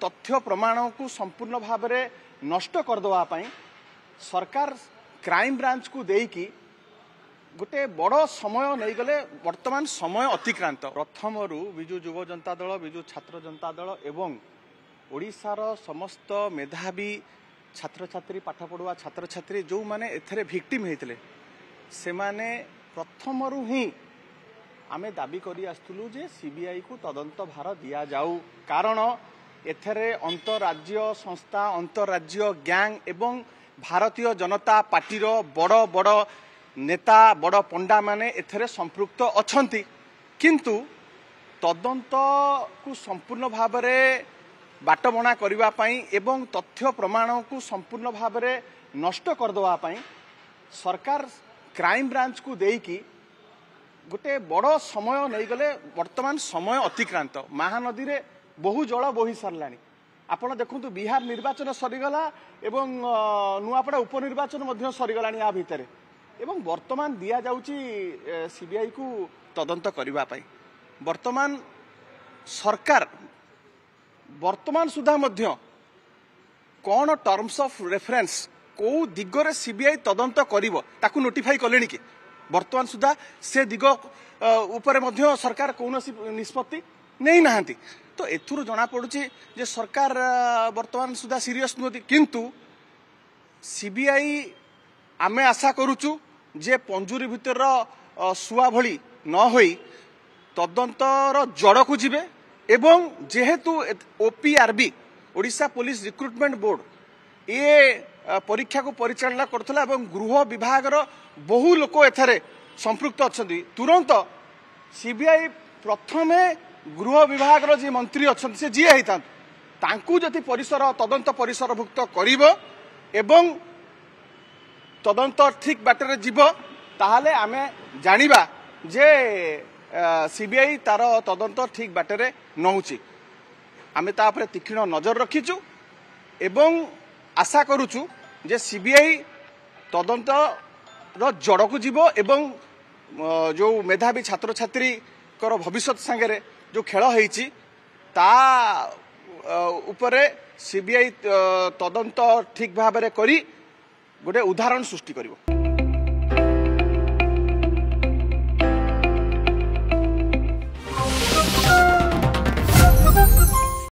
तथ्य प्रमाण को संपूर्ण भाव में नष्ट करदे सरकार क्राइम ब्रांच को देकी गोटे बड़ समय नहीं गले वर्तमान समय अतिक्रांत प्रथम विजु युव जनता दल विजु छात्र जनता दल एवं ओडिशार समस्त मेधावी छात्र छात्री पाठ पढ़ुआ छात्र छात्री जो माने एथरे विक्टिम होते से माने प्रथम ही आमे दाबी करी आसुलु जे सीबीआई को तदंत भार दिया जाऊ कारण एथरे अंतरराज्य संस्था अंतरराज्य गैंग एवं भारतीय जनता पार्टी बड़ बड़ नेता बड़ पंडा माने एथरे संपृक्त अछंती किंतु तदंत को संपूर्ण भाव में बाटबणा करबा पई एवं तथ्य प्रमाण को संपूर्ण भाव में नष्ट करदे सरकार क्राइम ब्रांच को देकी गोटे बड़ समय नहीं गले वर्तमान समय अतिक्रांत महानदी रे बहु जल बोही सारलानी आपण देखु बिहार निर्वाचन सरीगला एवं नुआपड़ा उपनिर्वाचन मध्य सरीगलानी या भितर एवं वर्तमान दिया जाउची सीबीआई को तदंत करबा पई वर्तमान सरकार वर्तमान सुधा मध्य कौन टर्म्स ऑफ रेफरेंस को दिगरे सीबीआई तदंत करिवो ताकू नोटिफाई कलेनी कि वर्तमान सुधा से दिग उपरे मध्य सरकार कौन निष्पत्ति नहीं नाहांती तो एथुरु जना पड़ुची जे सरकार वर्तमान सुधा सीरियस नुहति किंतु सीबीआई आमे आशा करूचु जे पंजुरी भितर सुआ भली न होई तदंतर जड़ को जिबे एवं जेहेतु ओपीआरबी ओडिशा पुलिस रिक्रुटमेंट बोर्ड ये परीक्षा को परिचालना करथला एवं गृह विभाग रो बहु लोक एथरे संपृक्त अछंती तुरंत सीबीआई प्रथमे गृह विभाग रो जे मंत्री अछंती से जी हेता तांकू जति परिसर तदंत परिसरभुक्त करिवो एवं तदंत ठीक बाटरे जीव ताहाले आमे जानिबा जे सीबीआई तार तदंत ठीक बाटरे नहुची आमे तापरे तीक्ष्ण नजर रखीचु एवं आशा करूचु जे सीबीआई तदंत रो जड़ को जीव एवं जो मेधावी छात्र छात्री कर भविष्य सांगे जो खेल होईची ता उपरे सीबीआई तदंत ठीक भाव में करी गोटे उदाहरण सृष्टि करिवो।